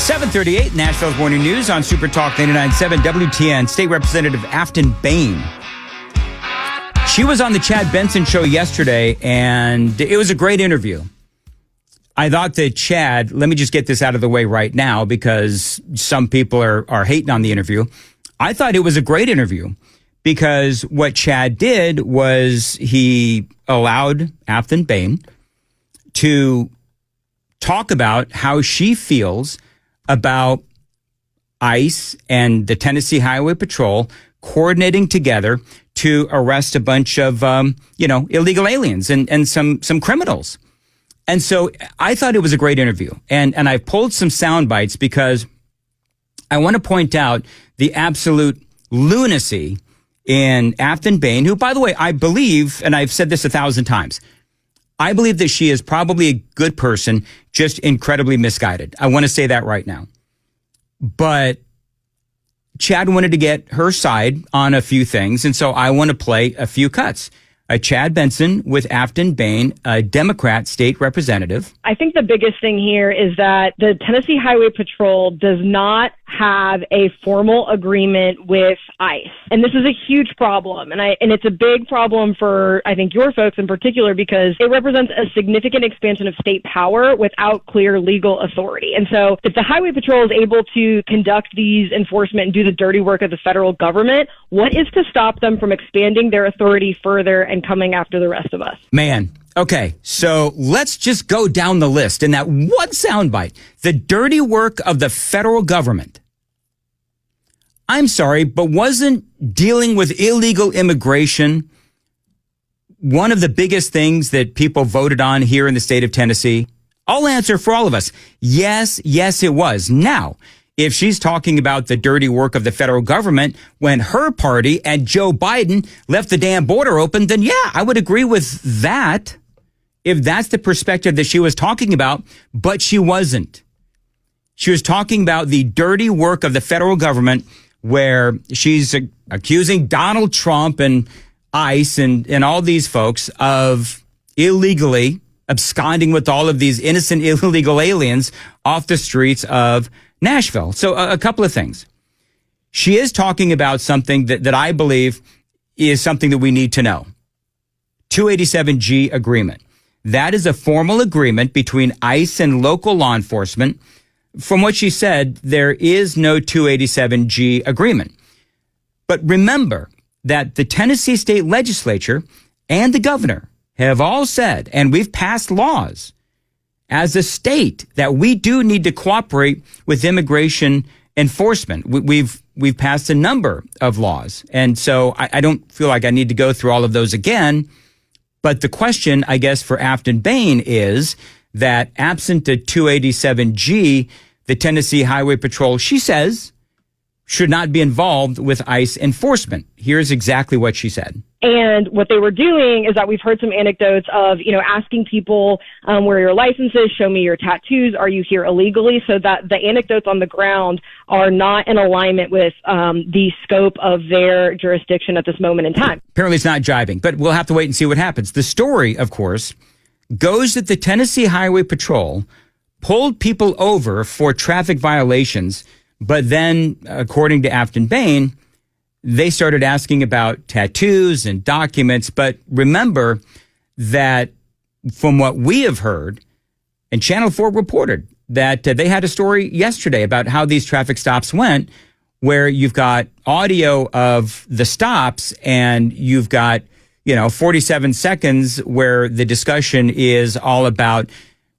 7:38, Nashville's Morning News on Super Talk 99.7 WTN. State Representative Aftyn Behn. She was on the Chad Benson show yesterday, and it was a great interview. I thought that Chad, let me just get this out of the way right now because some people are hating on the interview. I thought it was a great interview because what Chad did was he allowed Aftyn Behn to talk about how she feels about ICE and the Tennessee Highway Patrol coordinating together to arrest a bunch of, illegal aliens and some criminals. And so I thought it was a great interview. And I pulled some sound bites because I want to point out the absolute lunacy in Aftyn Behn, who, by the way, I believe, and I've said this 1,000 times, I believe that she is probably a good person, just incredibly misguided. I want to say that right now. But Chad wanted to get her side on a few things, and so I want to play a few cuts. Chad Benson with Aftyn Behn, a Democrat state representative. I think the biggest thing here is that the Tennessee Highway Patrol does not have a formal agreement with ICE. And this is a huge problem. And it's a big problem for, I think, your folks in particular, because it represents a significant expansion of state power without clear legal authority. And so if the Highway Patrol is able to conduct these enforcement and do the dirty work of the federal government, what is to stop them from expanding their authority further and coming after the rest of us? Man. Okay, so let's just go down the list in that one soundbite. The dirty work of the federal government. I'm sorry, but wasn't dealing with illegal immigration one of the biggest things that people voted on here in the state of Tennessee? I'll answer for all of us. Yes, it was. Now, if she's talking about the dirty work of the federal government when her party and Joe Biden left the damn border open, then yeah, I would agree with that if that's the perspective that she was talking about, but she wasn't. She was talking about the dirty work of the federal government where she's accusing Donald Trump and ICE and all these folks of illegally absconding with all of these innocent illegal aliens off the streets of Nashville. So a couple of things. She is talking about something that I believe is something that we need to know. 287G agreement. That is a formal agreement between ICE and local law enforcement. From what she said, there is no 287G agreement. But remember that the Tennessee state legislature and the governor have all said, and we've passed laws as a state, that we do need to cooperate with immigration enforcement. We've passed a number of laws. And so I don't feel like I need to go through all of those again. But the question, I guess, for Aftyn Behn is that absent a 287G, the Tennessee Highway Patrol, she says, should not be involved with ICE enforcement. Here's exactly what she said. And what they were doing is that we've heard some anecdotes of, asking people where your license is, show me your tattoos, are you here illegally? So that the anecdotes on the ground are not in alignment with the scope of their jurisdiction at this moment in time. Apparently it's not jiving, but we'll have to wait and see what happens. The story, of course, goes that the Tennessee Highway Patrol pulled people over for traffic violations, but then, according to Aftyn Behn, they started asking about tattoos and documents. But remember that from what we have heard, and Channel 4 reported that they had a story yesterday about how these traffic stops went, where you've got audio of the stops and you've got, 47 seconds where the discussion is all about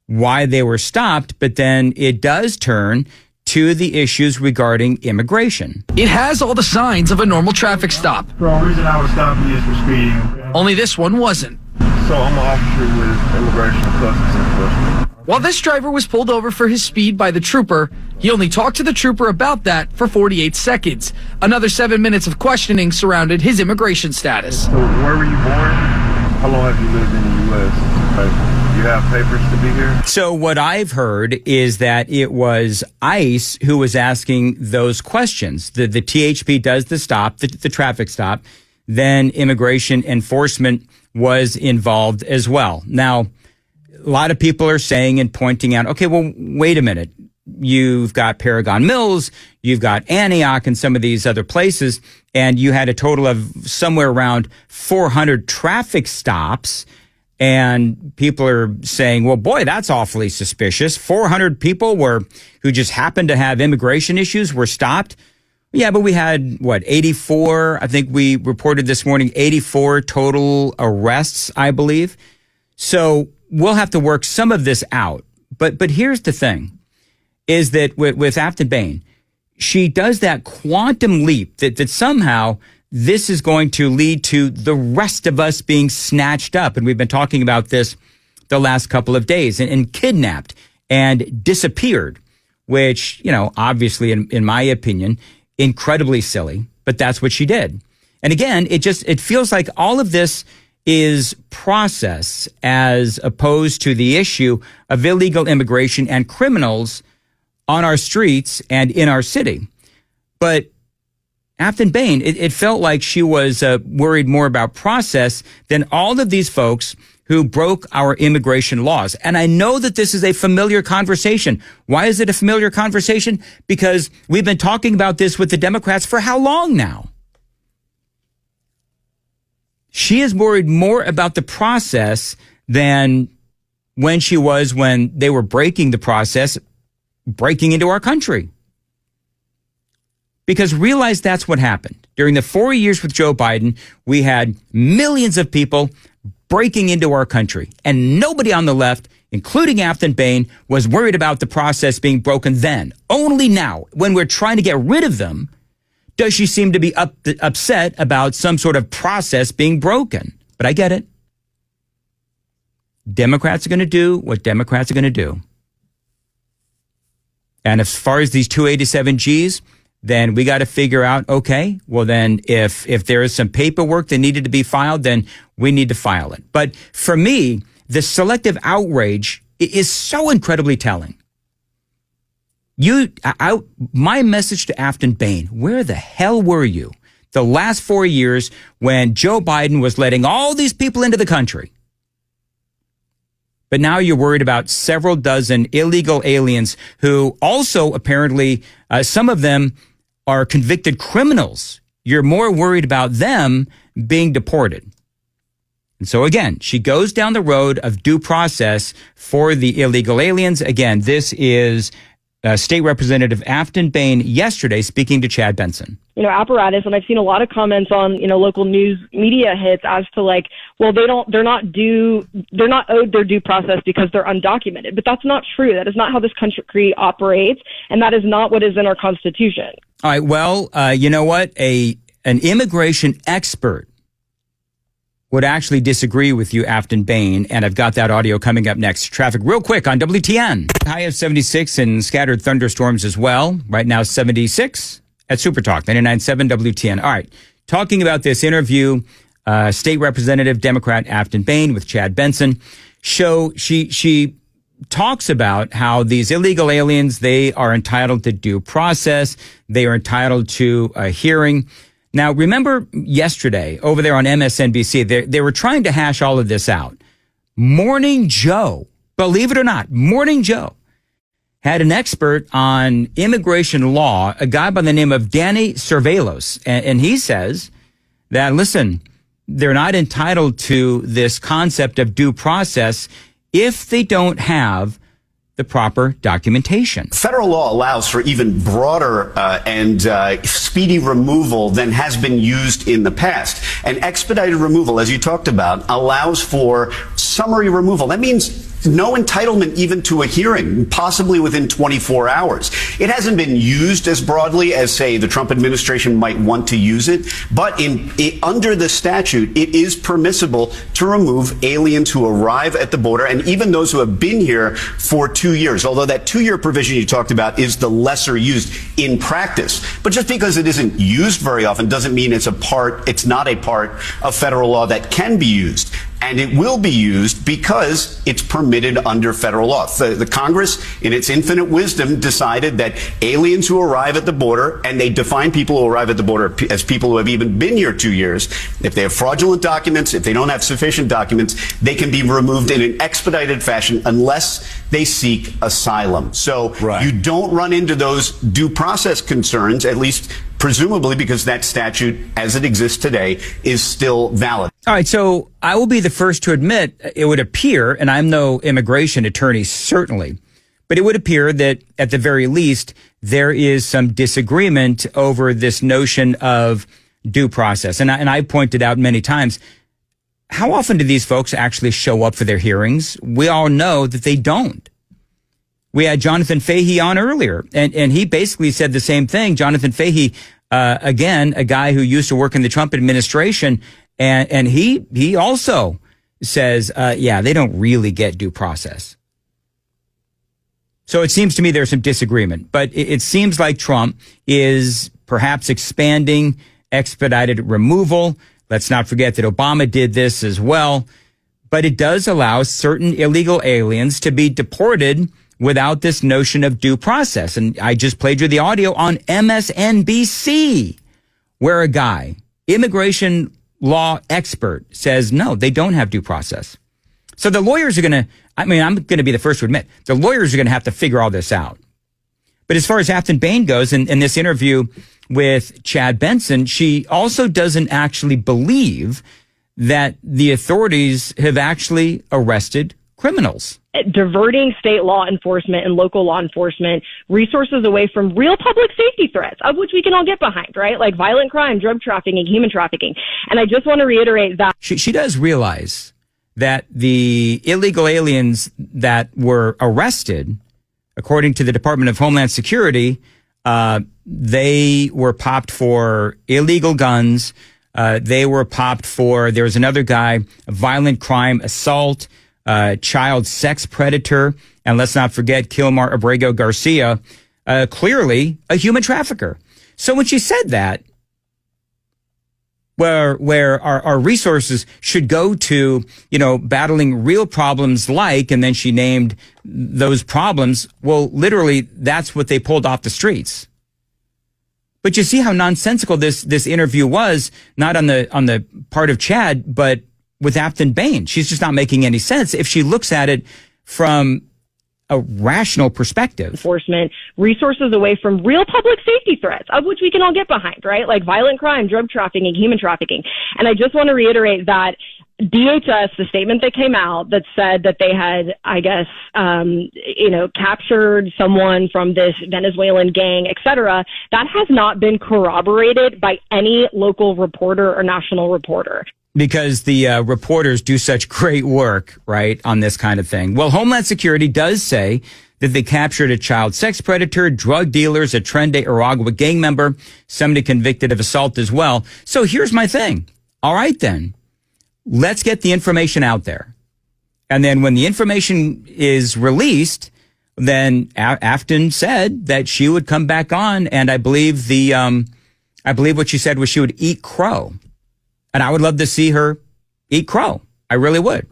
why they were stopped. But then it does turn to the issues regarding immigration. It has all the signs of a normal traffic stop. The reason I was stopping you is for speeding. Only this one wasn't. So I'm an officer with Immigration and Customs Enforcement. While this driver was pulled over for his speed by the trooper, he only talked to the trooper about that for 48 seconds. Another 7 minutes of questioning surrounded his immigration status. So where were you born? How long have you lived in the U.S.? You have papers to be here? So what I've heard is that it was ICE who was asking those questions. The THP does the stop, the traffic stop. Then immigration enforcement was involved as well. Now, a lot of people are saying and pointing out, okay, well, wait a minute. you've got Paragon Mills, you've got Antioch and some of these other places, and you had a total of somewhere around 400 traffic stops. And people are saying, well, boy, that's awfully suspicious. 400 people who just happened to have immigration issues were stopped. Yeah, but we had, 84? I think we reported this morning, 84 total arrests, I believe. So we'll have to work some of this out. But here's the thing, is that with Aftyn Behn, she does that quantum leap that somehow this is going to lead to the rest of us being snatched up. And we've been talking about this the last couple of days and kidnapped and disappeared, which, obviously, in my opinion, incredibly silly, but that's what she did. And again, it feels like all of this is process as opposed to the issue of illegal immigration and criminals on our streets and in our city. But Aftyn Behn, it felt like she was worried more about process than all of these folks who broke our immigration laws. And I know that this is a familiar conversation. Why is it a familiar conversation? Because we've been talking about this with the Democrats for how long now? She is worried more about the process than when they were breaking the process, breaking into our country. Because realize that's what happened. During the 4 years with Joe Biden, we had millions of people breaking into our country. And nobody on the left, including Aftyn Behn, was worried about the process being broken then. Only now, when we're trying to get rid of them, does she seem to be upset about some sort of process being broken. But I get it. Democrats are going to do what Democrats are going to do. And as far as these 287Gs, then we got to figure out, okay, well then if there is some paperwork that needed to be filed, then we need to file it. But for me, the selective outrage is so incredibly telling. My message to Aftyn Behn, where the hell were you the last 4 years when Joe Biden was letting all these people into the country? But now you're worried about several dozen illegal aliens who also apparently, some of them are convicted criminals. You're more worried about them being deported. And so again, she goes down the road of due process for the illegal aliens. Again, this is State Representative Aftyn Behn yesterday speaking to Chad Benson. Apparatus, and I've seen a lot of comments on, local news media hits as to they're not owed their due process because they're undocumented. But that's not true. That is not how this country operates, and that is not what is in our Constitution. All right. Well, you know what? An immigration expert would actually disagree with you, Aftyn Behn, and I've got that audio coming up next. Traffic real quick on WTN. High of 76 and scattered thunderstorms as well. Right now, 76 at Super Talk, 99.7 WTN. All right, talking about this interview, State Representative Democrat Aftyn Behn with Chad Benson. She talks about how these illegal aliens, they are entitled to due process. They are entitled to a hearing. Now, remember yesterday over there on MSNBC, they were trying to hash all of this out. Morning Joe, believe it or not, Morning Joe had an expert on immigration law, a guy by the name of Danny Cervelos. And he says that, listen, they're not entitled to this concept of due process if they don't have the proper documentation. Federal law allows for even broader and speedy removal than has been used in the past. And expedited removal, as you talked about, allows for summary removal. That means no entitlement even to a hearing, possibly within 24 hours. It hasn't been used as broadly as, say, the Trump administration might want to use it, but under the statute, it is permissible to remove aliens who arrive at the border and even those who have been here for 2 years, although that 2-year provision you talked about is the lesser used in practice. But just because it isn't used very often doesn't mean it's not a part of federal law that can be used. and it will be used because it's permitted under federal law. The Congress, in its infinite wisdom, decided that aliens who arrive at the border, and they define people who arrive at the border as people who have even been here 2 years, if they have fraudulent documents, if they don't have sufficient documents, they can be removed in an expedited fashion unless they seek asylum. So you don't run into those due process concerns, at least presumably because that statute, as it exists today, is still valid. All right, so I will be the first to admit it would appear, and I'm no immigration attorney, certainly, but it would appear that at the very least, there is some disagreement over this notion of due process. And I pointed out many times, how often do these folks actually show up for their hearings? We all know that they don't. We had Jonathan Fahey on earlier, and he basically said the same thing. Jonathan Fahey, again, a guy who used to work in the Trump administration, and he also says, they don't really get due process. So it seems to me there's some disagreement, but it seems like Trump is perhaps expanding expedited removal. Let's not forget that Obama did this as well, but it does allow certain illegal aliens to be deported without this notion of due process. And I just played you the audio on MSNBC, where a guy, immigration law expert, says, no, they don't have due process. So the lawyers are going to, I'm going to be the first to admit, the lawyers are going to have to figure all this out. But as far as Aftyn Behn goes, in this interview with Chad Benson, she also doesn't actually believe that the authorities have actually arrested criminals. Diverting state law enforcement and local law enforcement resources away from real public safety threats, of which we can all get behind, right? Like violent crime, drug trafficking, human trafficking. And I just want to reiterate that. She does realize that the illegal aliens that were arrested, according to the Department of Homeland Security, they were popped for illegal guns. They were popped for, there was another guy, violent crime, assault, child sex predator, and let's not forget Kilmar Abrego Garcia, clearly a human trafficker. So when she said that, where our resources should go to, battling real problems and then she named those problems, well, literally, that's what they pulled off the streets. But you see how nonsensical this interview was, not on the part of Chad, but with Aftyn Behn. She's just not making any sense if she looks at it from a rational perspective. Enforcement resources away from real public safety threats, of which we can all get behind, right? Like violent crime, drug trafficking, human trafficking. And I just want to reiterate that DHS, the statement that came out that said that they had, I guess, captured someone from this Venezuelan gang, et cetera, that has not been corroborated by any local reporter or national reporter. Because the reporters do such great work, right, on this kind of thing. Well, Homeland Security does say that they captured a child sex predator, drug dealers, a Tren de Aragua gang member, somebody convicted of assault as well. So here's my thing. All right, then. Let's get the information out there. And then when the information is released, then Aftyn said that she would come back on, and I believe what she said was she would eat crow. And I would love to see her eat crow. I really would.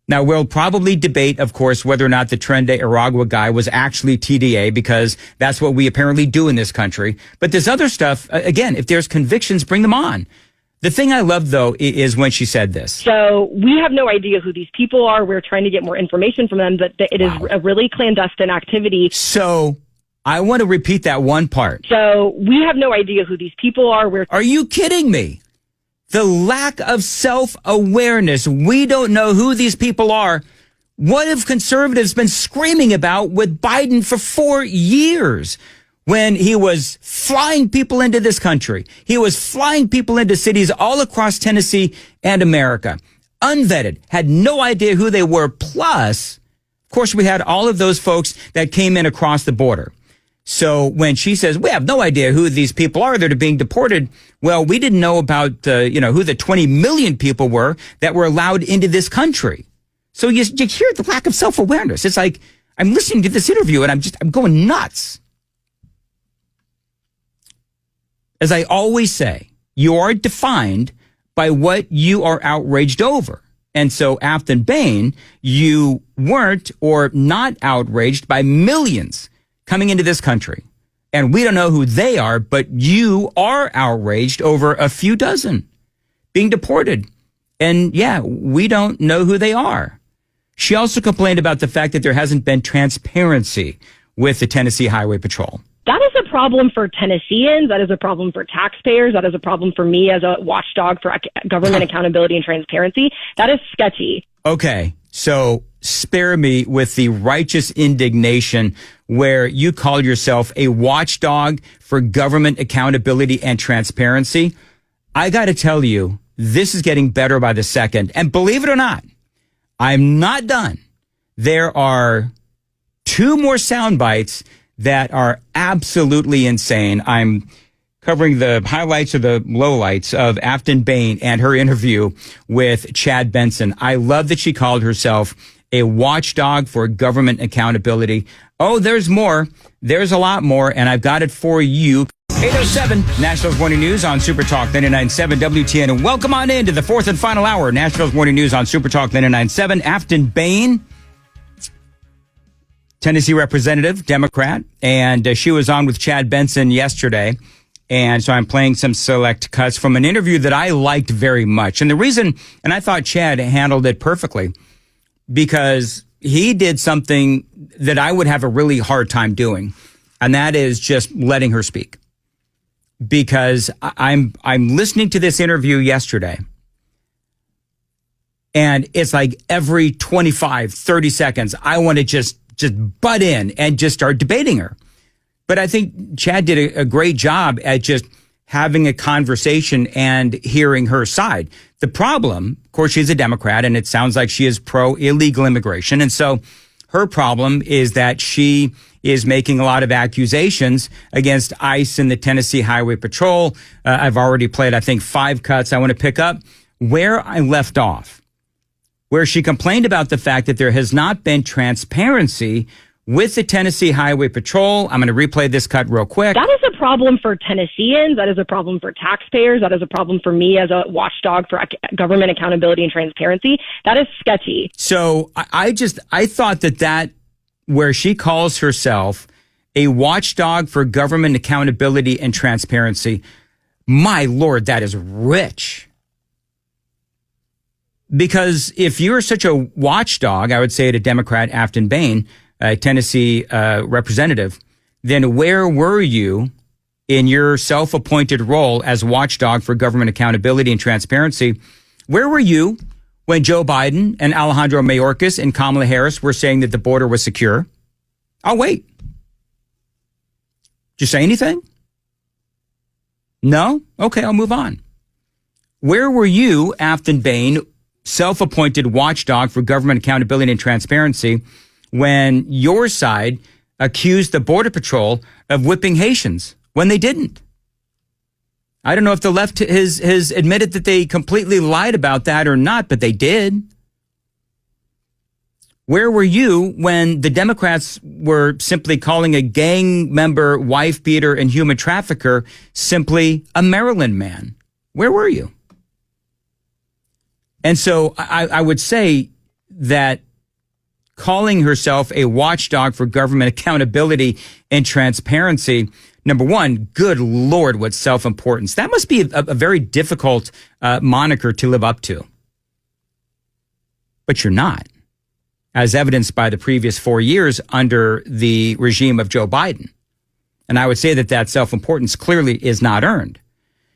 Now, we'll probably debate, of course, whether or not the Tren de Aragua guy was actually TDA, because that's what we apparently do in this country. But this other stuff, again, if there's convictions, bring them on. The thing I love, though, is when she said this. So we have no idea who these people are. We're trying to get more information from them, but it is a really clandestine activity. So I want to repeat that one part. So we have no idea who these people are. Are you kidding me? The lack of self-awareness. We don't know who these people are. What have conservatives been screaming about with Biden for 4 years? When he was flying people into this country, he was flying people into cities all across Tennessee and America, unvetted, had no idea who they were. Plus, of course, we had all of those folks that came in across the border. So when she says, we have no idea who these people are that are being deported, well, we didn't know about, who the 20 million people were that were allowed into this country. So you hear the lack of self-awareness. It's like, I'm listening to this interview and I'm going nuts. As I always say, you are defined by what you are outraged over. And so, Aftyn Behn, you weren't or not outraged by millions coming into this country. And we don't know who they are, but you are outraged over a few dozen being deported. And yeah, we don't know who they are. She also complained about the fact that there hasn't been transparency with the Tennessee Highway Patrol. That is a problem for Tennesseans. That is a problem for taxpayers. That is a problem for me as a watchdog for government accountability and transparency. That is sketchy. Okay, so spare me with the righteous indignation where you call yourself a watchdog for government accountability and transparency. I got to tell you, this is getting better by the second. And believe it or not, I'm not done. There are 2 more sound bites that are absolutely insane. I'm covering the highlights or the lowlights of Aftyn Behn and her interview with Chad Benson. I love that she called herself a watchdog for government accountability. Oh, there's more. There's a lot more, and I've got it for you. 807 Nationals Morning News on Super Talk 99.7 WTN. And welcome on into the 4th and final hour. Nationals Morning News on Super Talk 99.7. Aftyn Behn, Tennessee representative, Democrat, and she was on with Chad Benson yesterday. And so I'm playing some select cuts from an interview that I liked very much. And the reason, and I thought Chad handled it perfectly, because he did something that I would have a really hard time doing. And that is just letting her speak. Because I'm listening to this interview yesterday. And it's like every 25, 30 seconds, I want to just butt in and just start debating her. But I think Chad did a great job at just having a conversation and hearing her side. The problem, of course, she's a Democrat, and it sounds like she is pro-illegal immigration. And so her problem is that she is making a lot of accusations against ICE and the Tennessee Highway Patrol. I've already played, I think, 5 cuts. I want to pick up where I left off, where she complained about the fact that there has not been transparency with the Tennessee Highway Patrol. I'm going to replay this cut real quick. That is a problem for Tennesseans. That is a problem for taxpayers. That is a problem for me as a watchdog for government accountability and transparency. That is sketchy. So I thought that where she calls herself a watchdog for government accountability and transparency, my Lord, that is rich. Because if you're such a watchdog, I would say to Democrat Aftyn Behn, Tennessee representative, then where were you in your self-appointed role as watchdog for government accountability and transparency? Where were you when Joe Biden and Alejandro Mayorkas and Kamala Harris were saying that the border was secure? I'll wait. Did you say anything? No? Okay, I'll move on. Where were you, Aftyn Behn, self-appointed watchdog for government accountability and transparency, when your side accused the Border Patrol of whipping Haitians when they didn't? I don't know if the left has admitted that they completely lied about that or not, but they did. Where were you when the Democrats were simply calling a gang member, wife beater, and human trafficker simply a Maryland man? Where were you? And so I would say that calling herself a watchdog for government accountability and transparency, number one, good Lord, what self-importance. That must be a very difficult moniker to live up to. But you're not, as evidenced by the previous 4 years under the regime of Joe Biden. And I would say that self-importance clearly is not earned.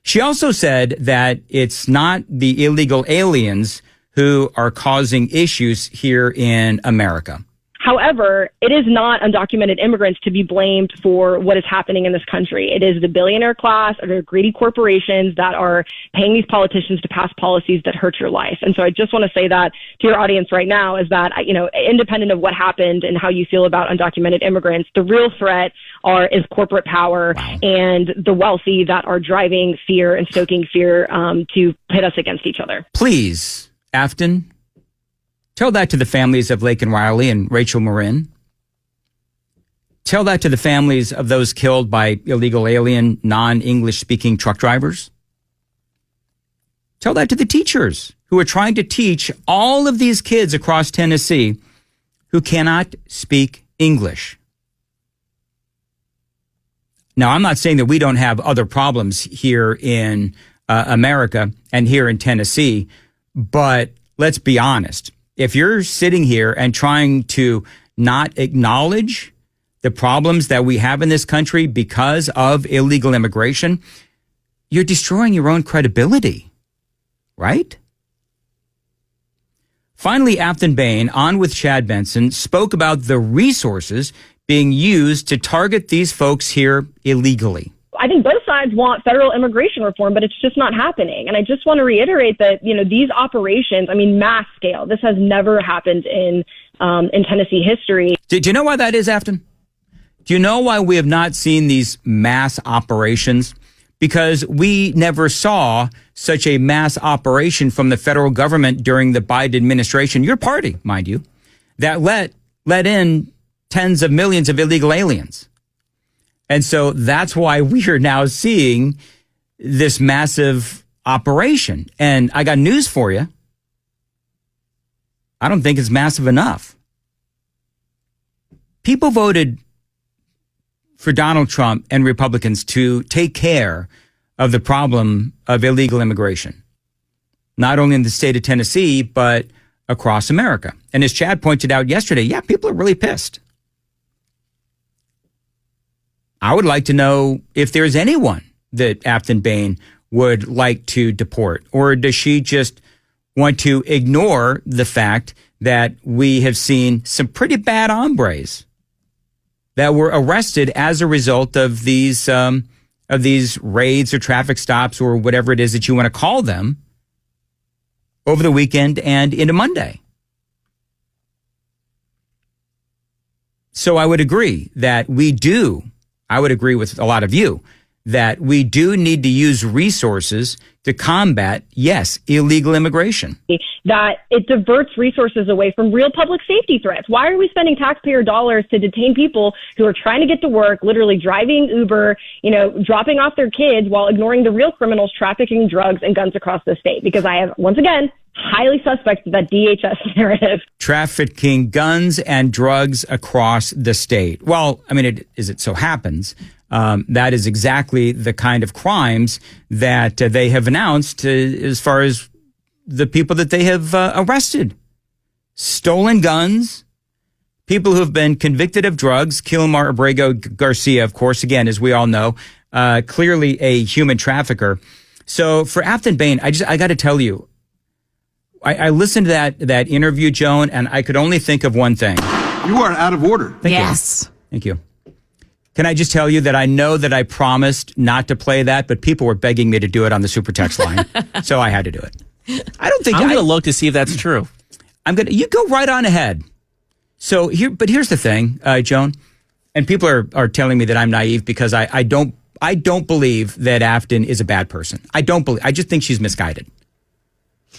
She also said that it's not the illegal aliens who are causing issues here in America. However, it is not undocumented immigrants to be blamed for what is happening in this country. It is the billionaire class or the greedy corporations that are paying these politicians to pass policies that hurt your life. And so I just want to say that to your audience right now is that, independent of what happened and how you feel about undocumented immigrants, the real threat is corporate power and the wealthy that are driving fear and stoking fear to pit us against each other. Please, Aftyn, tell that to the families of Laken Riley and Rachel Marin. Tell that to the families of those killed by illegal alien, non-English speaking truck drivers. Tell that to the teachers who are trying to teach all of these kids across Tennessee who cannot speak English. Now, I'm not saying that we don't have other problems here in America and here in Tennessee, but let's be honest. If you're sitting here and trying to not acknowledge the problems that we have in this country because of illegal immigration, you're destroying your own credibility, right? Finally, Aftyn Behn, on with Chad Benson, spoke about the resources being used to target these folks here illegally. I think both sides want federal immigration reform, but it's just not happening. And I just want to reiterate that, these operations, mass scale, this has never happened in Tennessee history. Do you know why that is, Aftyn? Do you know why we have not seen these mass operations? Because we never saw such a mass operation from the federal government during the Biden administration, your party, mind you, that let in tens of millions of illegal aliens. And so that's why we are now seeing this massive operation. And I got news for you. I don't think it's massive enough. People voted for Donald Trump and Republicans to take care of the problem of illegal immigration, not only in the state of Tennessee, but across America. And as Chad pointed out yesterday, people are really pissed. I would like to know if there's anyone that Aftyn Behn would like to deport, or does she just want to ignore the fact that we have seen some pretty bad hombres that were arrested as a result of these raids or traffic stops or whatever it is that you want to call them over the weekend and into Monday? So I would agree with a lot of you that we do need to use resources to combat, yes, illegal immigration. That it diverts resources away from real public safety threats. Why are we spending taxpayer dollars to detain people who are trying to get to work, literally driving Uber, dropping off their kids while ignoring the real criminals trafficking drugs and guns across the state? Because I have, once again, highly suspect that DHS narrative. Trafficking guns and drugs across the state. Well, it so happens that is exactly the kind of crimes that they have announced as far as the people that they have arrested. Stolen guns, people who have been convicted of drugs. Kilmar Abrego Garcia, of course, again, as we all know, clearly a human trafficker. So for Aftyn Behn, I got to tell you, I listened to that interview, Joan, and I could only think of one thing. You are out of order. Thank you. Thank you. Can I just tell you that I know that I promised not to play that, but people were begging me to do it on the super text line, so I had to do it. I'm going to look to see if that's true. You go right on ahead. So here's the thing, Joan, and people are telling me that I'm naive because I don't believe that Aftyn is a bad person. I just think she's misguided.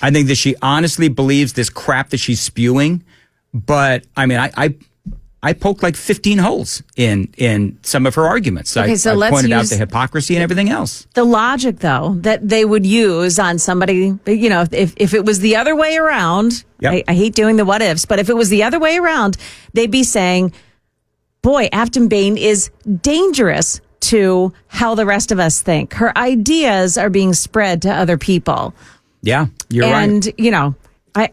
I think that she honestly believes this crap that she's spewing, but I poked like 15 holes in some of her arguments. Okay, so I let's pointed out use the hypocrisy and everything else. The logic, though, that they would use on somebody, if it was the other way around, yep. I hate doing the what ifs, but if it was the other way around, they'd be saying, boy, Aftyn Behn is dangerous to how the rest of us think. Her ideas are being spread to other people. Yeah, you're right. And,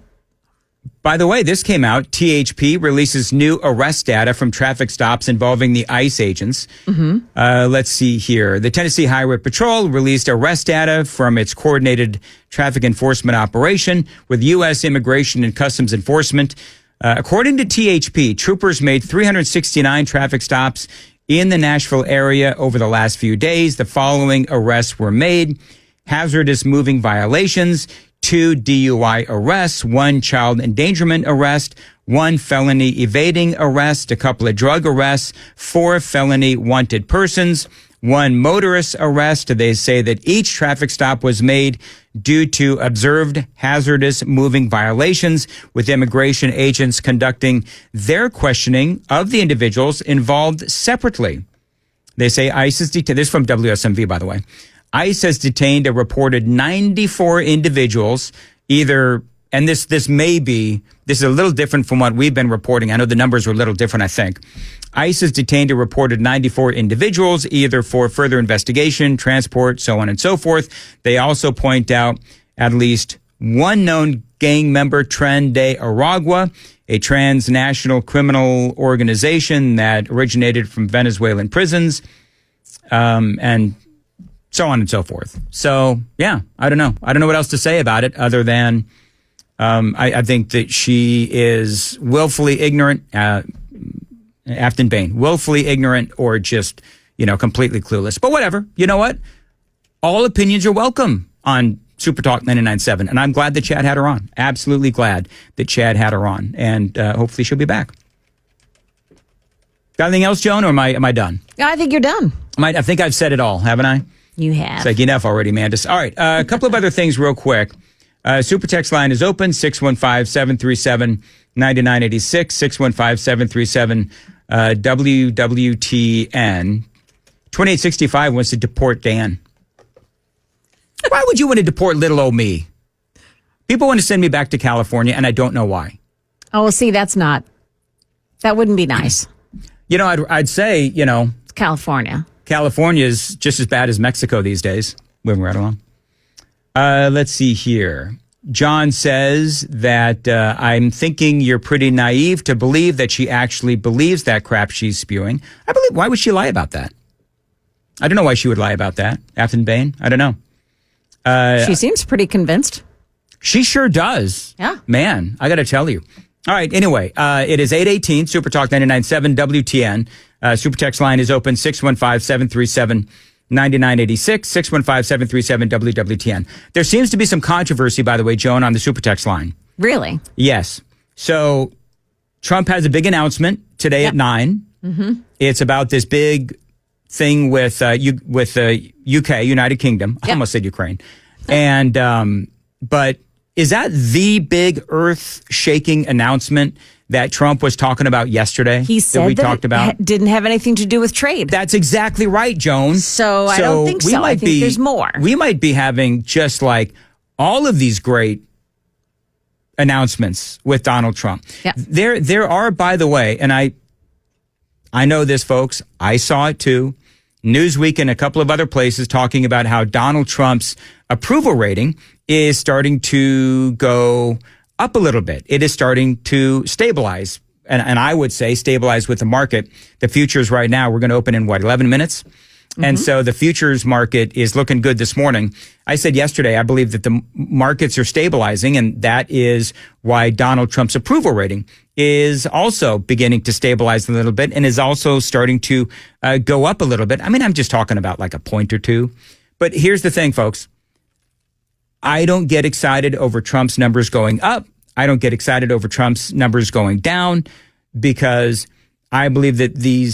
by the way, this came out. THP releases new arrest data from traffic stops involving the ICE agents. Mm-hmm. Let's see here. The Tennessee Highway Patrol released arrest data from its coordinated traffic enforcement operation with U.S. Immigration and Customs Enforcement. According to THP, troopers made 369 traffic stops in the Nashville area over the last few days. The following arrests were made: hazardous moving violations, 2 DUI arrests, 1 child endangerment arrest, 1 felony evading arrest, a couple of drug arrests, 4 felony wanted persons, 1 motorist arrest. They say that each traffic stop was made due to observed hazardous moving violations, with immigration agents conducting their questioning of the individuals involved separately. They say ICE is this is from WSMV, by the way. ICE has detained a reported 94 individuals, either, and this is a little different from what we've been reporting. I know the numbers are a little different, I think. ICE has detained a reported 94 individuals, either for further investigation, transport, so on and so forth. They also point out at least one known gang member, Tren de Aragua, a transnational criminal organization that originated from Venezuelan prisons, and so on and so forth. So, yeah, I don't know. I don't know what else to say about it other than I think that she is willfully ignorant, Aftyn Behn, willfully ignorant or just, completely clueless. But whatever. You know what? All opinions are welcome on Super Talk 99.7. And I'm glad that Chad had her on. Absolutely glad that Chad had her on. And hopefully she'll be back. Got anything else, Joan, or am I done? I think you're done. I think I've said it all, haven't I? You have. It's like enough already, Mandis. All right. A couple of other things real quick. Super text line is open, 615-737-9986, 615-737 WWTN. 2865 wants to deport Dan. Why would you want to deport little old me? People want to send me back to California, and I don't know why. Oh, well, see, that wouldn't be nice. I'd say, It's California. California is just as bad as Mexico these days. Moving right along. Let's see here. John says that I'm thinking you're pretty naive to believe that she actually believes that crap she's spewing. Why would she lie about that? I don't know why she would lie about that. Aftyn Behn? I don't know. She seems pretty convinced. She sure does. Yeah. Man, I got to tell you. All right. Anyway, it is 8:18, Super Talk 99.7 WTN. Super text line is open, 615-737-9986, 615-737 WWTN. There seems to be some controversy, by the way, Joan, on the Super text line. Really? Yes. So Trump has a big announcement today at 9. Mm-hmm. It's about this big thing with UK, United Kingdom. I almost said Ukraine. And but is that the big earth-shaking announcement that Trump was talking about yesterday? He said we talked about didn't have anything to do with trade. That's exactly right, Joan. So I don't think so. I think there's more. We might be having just like all of these great announcements with Donald Trump. Yeah. There are, by the way, and I know this, folks. I saw it too. Newsweek and a couple of other places talking about how Donald Trump's approval rating is starting to go up a little bit. It is starting to stabilize. And I would say stabilize with the market. The futures right now, we're going to open in 11 minutes. Mm-hmm. And so the futures market is looking good this morning. I said yesterday, I believe that the markets are stabilizing, and that is why Donald Trump's approval rating is also beginning to stabilize a little bit and is also starting to go up a little bit. I mean, I'm just talking about like a point or two. But here's the thing, folks. I don't get excited over Trump's numbers going up. I don't get excited over Trump's numbers going down, because I believe that the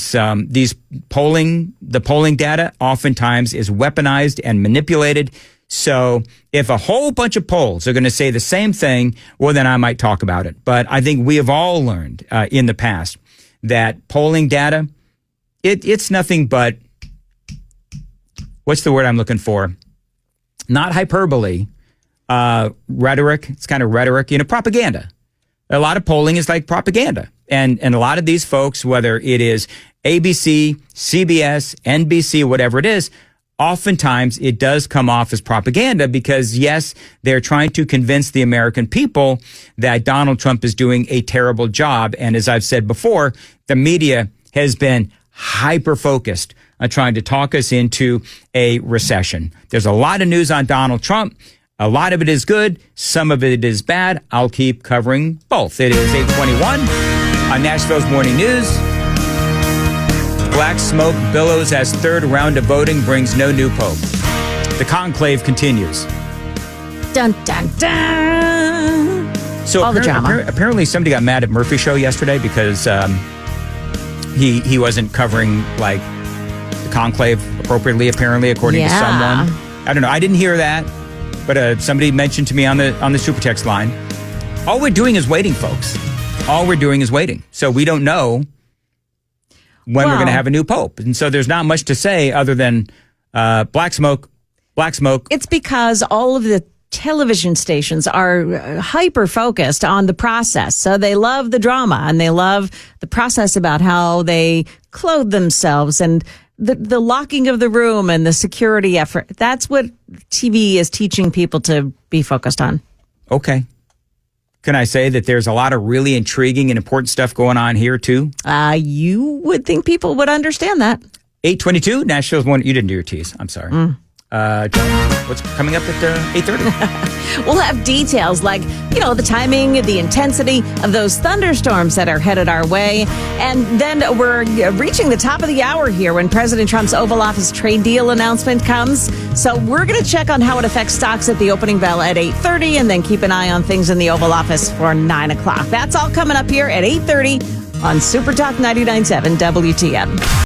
polling data oftentimes is weaponized and manipulated. So if a whole bunch of polls are going to say the same thing, well, then I might talk about it. But I think we have all learned in the past that polling data, it's nothing but, what's the word I'm looking for? Not hyperbole, rhetoric. It's kind of rhetoric, propaganda. A lot of polling is like propaganda. And a lot of these folks, whether it is ABC, CBS, NBC, whatever it is, oftentimes it does come off as propaganda, because, yes, they're trying to convince the American people that Donald Trump is doing a terrible job. And as I've said before, the media has been hyper-focused on trying to talk us into a recession. There's a lot of news on Donald Trump. A lot of it is good. Some of it is bad. I'll keep covering both. It is 8:21 on Nashville's Morning News. Black smoke billows as third round of voting brings no new pope. The conclave continues. Dun, dun, dun. So all the drama. Apparently somebody got mad at Murphy's show yesterday because he wasn't covering like the conclave appropriately, apparently, according to someone. I don't know. I didn't hear that. But somebody mentioned to me on the super text line, all we're doing is waiting, folks. All we're doing is waiting. So we don't know when we're going to have a new pope. And so there's not much to say other than black smoke Black smoke. It's because all of the television stations are hyper focused on the process. So they love the drama and they love the process about how they clothe themselves and the locking of the room and the security effort. That's what TV is teaching people to be focused on. Okay. Can I say that there's a lot of really intriguing and important stuff going on here, too? You would think people would understand that. 8:22, Nashville's one. You didn't do your tease. I'm sorry. What's coming up at 8:30? We'll have details like, the timing, the intensity of those thunderstorms that are headed our way. And then we're reaching the top of the hour here when President Trump's Oval Office trade deal announcement comes. So we're going to check on how it affects stocks at the opening bell at 8:30 and then keep an eye on things in the Oval Office for 9 o'clock. That's all coming up here at 8:30 on Super Talk 99.7 WTN.